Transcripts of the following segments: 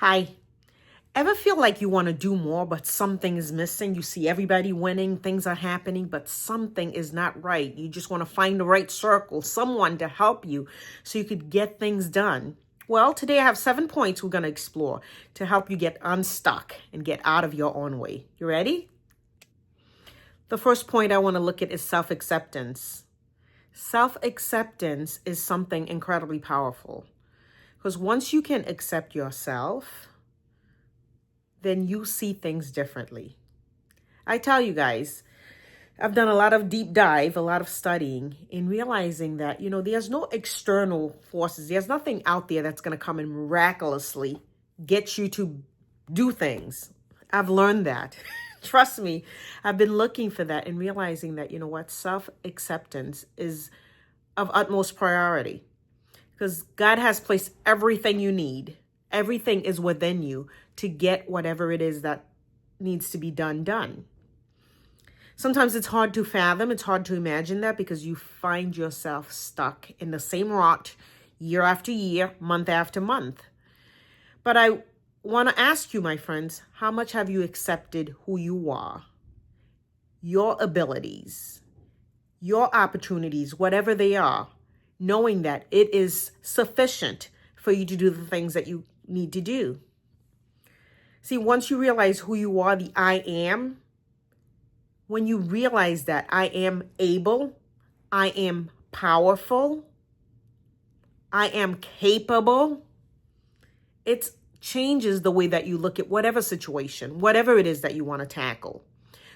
Hi. Ever feel like you want to do more, but something is missing? You see everybody winning, things are happening, but something is not right. You just want to find the right circle, someone to help you so you could get things done. Well, today I have 7 points we're going to explore to help you get unstuck and get out of your own way. You ready? The first point I want to look at is self-acceptance. Self-acceptance is something incredibly powerful because once you can accept yourself, then you see things differently. I tell you guys, I've done a lot of deep dive, a lot of studying in realizing that, there's no external forces. There's nothing out there that's going to come and miraculously get you to do things. I've learned that. Trust me, I've been looking for that and realizing that, self-acceptance is of utmost priority because God has placed everything you need. Everything is within you to get whatever it is that needs to be done. Sometimes it's hard to fathom, it's hard to imagine that because you find yourself stuck in the same rut year after year, month after month. But I want to ask you, my friends, how much have you accepted who you are, your abilities, your opportunities, whatever they are, knowing that it is sufficient for you to do the things that you need to do? See, once you realize who you are, the I am, when you realize that I am able, I am powerful, I am capable, it changes the way that you look at whatever situation, whatever it is that you want to tackle.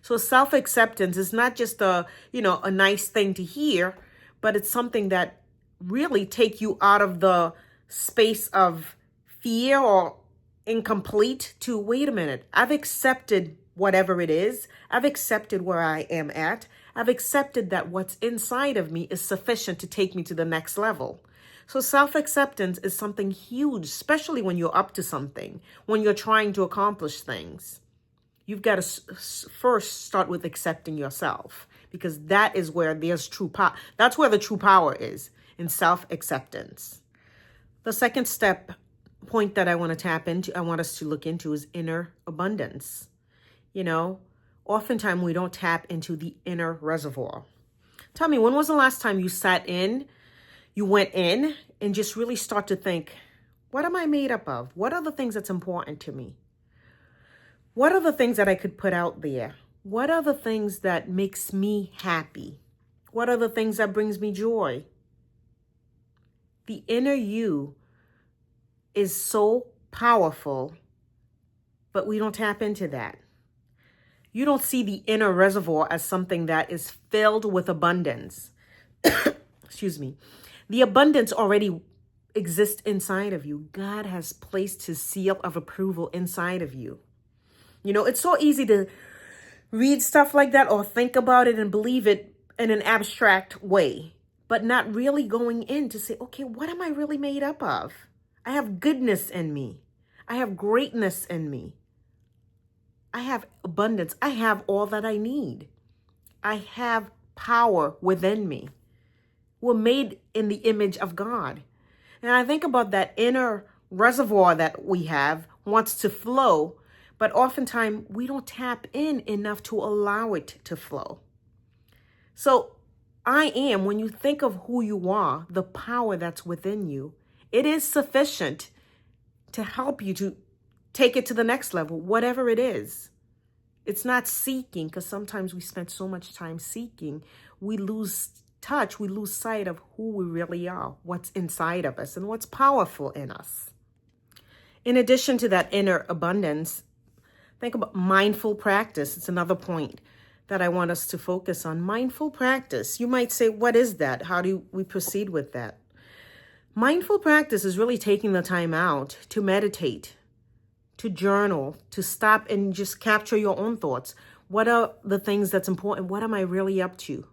So self-acceptance is not just a nice thing to hear, but it's something that really take you out of the space of fear or incomplete to, wait a minute, I've accepted whatever it is. I've accepted where I am at. I've accepted that what's inside of me is sufficient to take me to the next level. So self-acceptance is something huge, especially when you're up to something, when you're trying to accomplish things. You've got to first start with accepting yourself because that is where there's true power. That's where the true power is, in self-acceptance. The second point that I want us to look into is inner abundance. Oftentimes we don't tap into the inner reservoir. Tell me, when was the last time you went in and just really start to think, what am I made up of? What are the things that's important to me? What are the things that I could put out there? What are the things that makes me happy? What are the things that brings me joy? The inner you is so powerful, but we don't tap into that. You don't see the inner reservoir as something that is filled with abundance. Excuse me. The abundance already exists inside of you. God has placed his seal of approval inside of you. It's so easy to read stuff like that or think about it and believe it in an abstract way, but not really going in to say, okay, what am I really made up of? I have goodness in me. I have greatness in me. I have abundance. I have all that I need. I have power within me. We're made in the image of God. And I think about that inner reservoir that we have wants to flow, but oftentimes we don't tap in enough to allow it to flow. So when you think of who you are, the power that's within you, it is sufficient to help you to take it to the next level, whatever it is. It's not seeking, because sometimes we spend so much time seeking, we lose touch, we lose sight of who we really are, what's inside of us, and what's powerful in us. In addition to that inner abundance, think about mindful practice. It's another point that I want us to focus on. Mindful practice. You might say, what is that? How do we proceed with that? Mindful practice is really taking the time out to meditate, to journal, to stop and just capture your own thoughts. What are the things that's important? What am I really up to?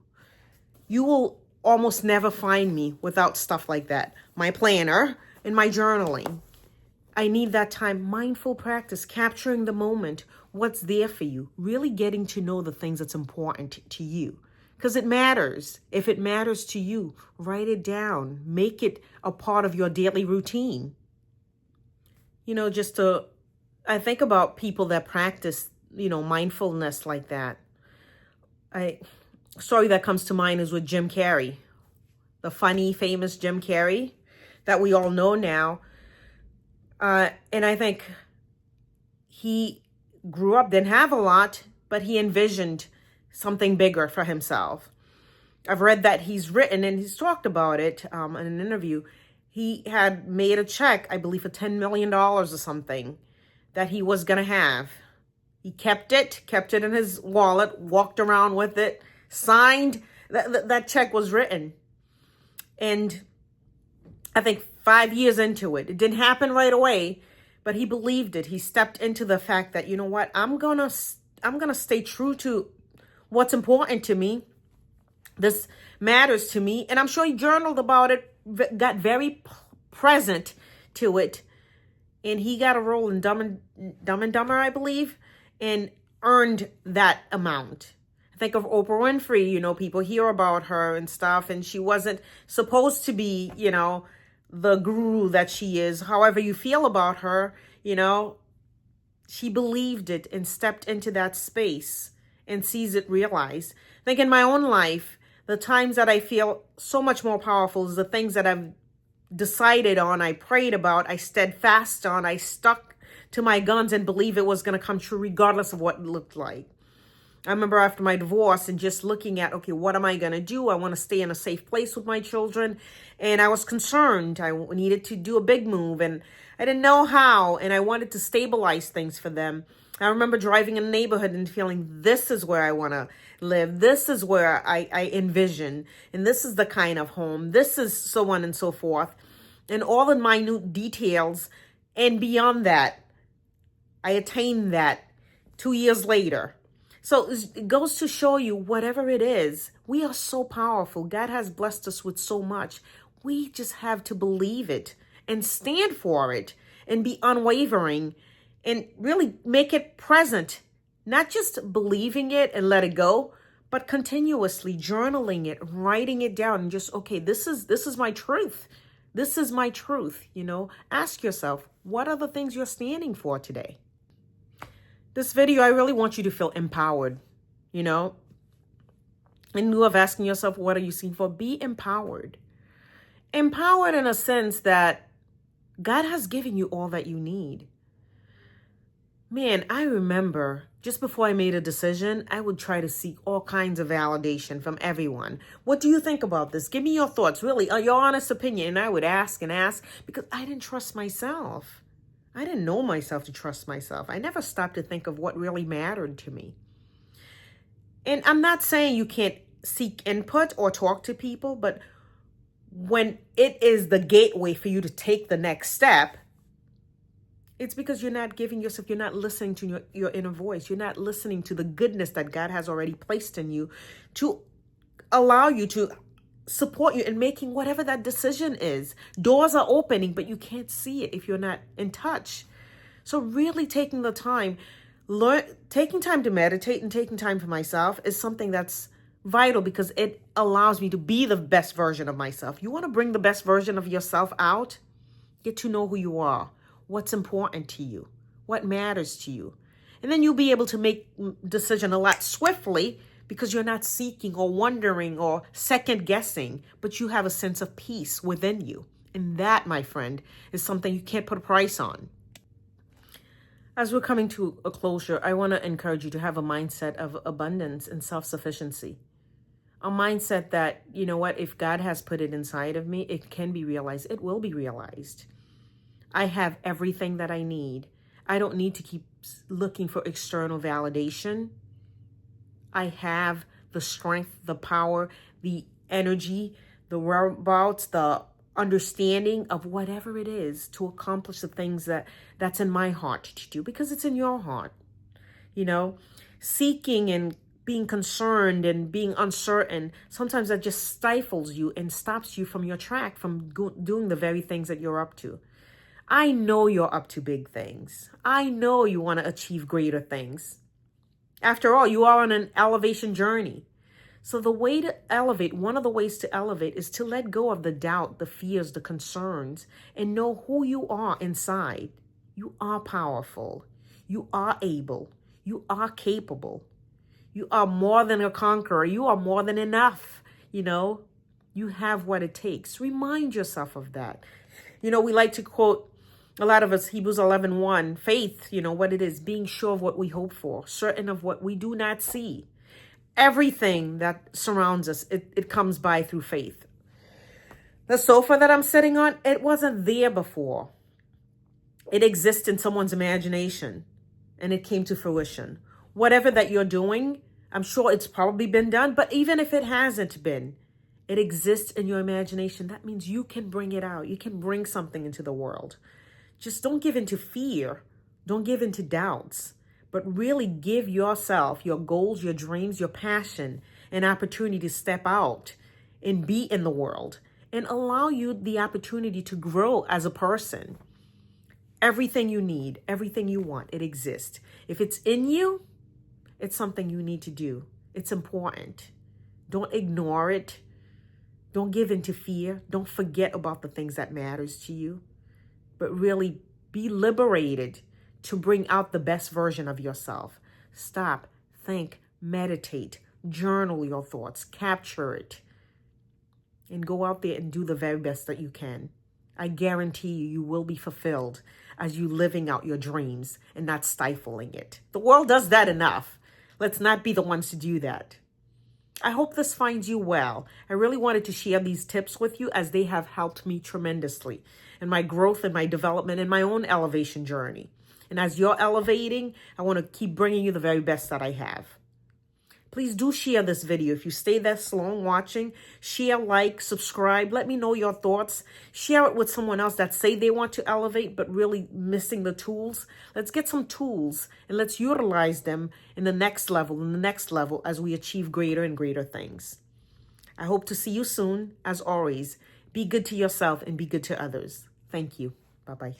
You will almost never find me without stuff like that. My planner and my journaling. I need that time. Mindful practice, capturing the moment, what's there for you, really getting to know the things that's important to you. Because it matters. If it matters to you, write it down. Make it a part of your daily routine. just I think about people that practice, mindfulness like that. A story that comes to mind is with Jim Carrey, the funny, famous Jim Carrey that we all know now. And I think he grew up, didn't have a lot, but he envisioned something bigger for himself. I've read that he's written and he's talked about it in an interview. He had made a check, I believe, for $10 million or something that he was going to have. He kept it in his wallet, walked around with it, signed. That check was written. And I think 5 years into it, it didn't happen right away, but he believed it. He stepped into the fact that, you know what, I'm gonna stay true to what's important to me. This matters to me. And I'm sure he journaled about it, got very present to it. And he got a role in Dumb and Dumber, I believe, and earned that amount. Think of Oprah Winfrey, people hear about her and stuff, and she wasn't supposed to be, the guru that she is. However you feel about her, she believed it and stepped into that space and sees it realized. I think in my own life, the times that I feel so much more powerful is the things that I've decided on, I prayed about, I steadfast on, I stuck to my guns and believe it was going to come true regardless of what it looked like. I remember after my divorce and just looking at, okay, what am I going to do? I want to stay in a safe place with my children. And I was concerned. I needed to do a big move and I didn't know how. And I wanted to stabilize things for them. I remember driving in a neighborhood and feeling this is where I want to live. This is where I envision. And this is the kind of home. This is so on and so forth. And all the minute details. And beyond that, I attained that 2 years later. So it goes to show you, whatever it is, we are so powerful. God has blessed us with so much. We just have to believe it and stand for it and be unwavering and really make it present. Not just believing it and let it go, but continuously journaling it, writing it down and just, okay, this is my truth. This is my truth, Ask yourself, what are the things you're standing for today? This video, I really want you to feel empowered, In lieu of asking yourself, what are you seeking for? Be empowered. Empowered in a sense that God has given you all that you need. Man, I remember just before I made a decision, I would try to seek all kinds of validation from everyone. What do you think about this? Give me your thoughts, really, your honest opinion. And I would ask and ask because I didn't trust myself. I didn't know myself to trust myself. I never stopped to think of what really mattered to me. And I'm not saying you can't seek input or talk to people, but when it is the gateway for you to take the next step, it's because you're not giving yourself, you're not listening to your inner voice. You're not listening to the goodness that God has already placed in you to allow you to support you in making whatever that decision is. Doors are opening, but you can't see it if you're not in touch. So really taking the time, taking time to meditate and taking time for myself is something that's vital because it allows me to be the best version of myself. You want to bring the best version of yourself out? Get to know who you are, what's important to you, what matters to you. And then you'll be able to make decision a lot swiftly because you're not seeking or wondering or second guessing, but you have a sense of peace within you. And that, my friend, is something you can't put a price on. As we're coming to a closure, I want to encourage you to have a mindset of abundance and self-sufficiency. A mindset that, if God has put it inside of me, it can be realized. It will be realized. I have everything that I need. I don't need to keep looking for external validation. I have the strength, the power, the energy, the whereabouts, the understanding of whatever it is to accomplish the things that's in my heart to do because it's in your heart. Seeking and being concerned and being uncertain, sometimes that just stifles you and stops you from your track from doing the very things that you're up to. I know you're up to big things. I know you want to achieve greater things. After all, you are on an elevation journey. So the way to elevate, one of the ways to elevate is to let go of the doubt, the fears, the concerns, and know who you are inside. You are powerful. You are able. You are capable. You are more than a conqueror. You are more than enough. You have what it takes. Remind yourself of that. We like to quote, a lot of us, Hebrews 11:1, faith, what it is, being sure of what we hope for, certain of what we do not see. Everything that surrounds us, it comes by through faith. The sofa that I'm sitting on, it wasn't there before. It exists in someone's imagination, and it came to fruition. Whatever that you're doing, I'm sure it's probably been done, but even if it hasn't been, it exists in your imagination. That means you can bring it out. You can bring something into the world. Just don't give into fear. Don't give into doubts, but really give yourself, your goals, your dreams, your passion, an opportunity to step out and be in the world and allow you the opportunity to grow as a person. Everything you need, everything you want, it exists. If it's in you, it's something you need to do. It's important. Don't ignore it. Don't give into fear. Don't forget about the things that matters to you, but really be liberated to bring out the best version of yourself. Stop, think, meditate, journal your thoughts, capture it, and go out there and do the very best that you can. I guarantee you will be fulfilled as you living out your dreams and not stifling it. The world does that enough. Let's not be the ones to do that. I hope this finds you well. I really wanted to share these tips with you as they have helped me tremendously in my growth and my development and my own elevation journey. And as you're elevating, I want to keep bringing you the very best that I have. Please do share this video. If you stay this long watching, share, like, subscribe. Let me know your thoughts. Share it with someone else that say they want to elevate, but really missing the tools. Let's get some tools and let's utilize them in the next level as we achieve greater and greater things. I hope to see you soon. As always, be good to yourself and be good to others. Thank you. Bye-bye.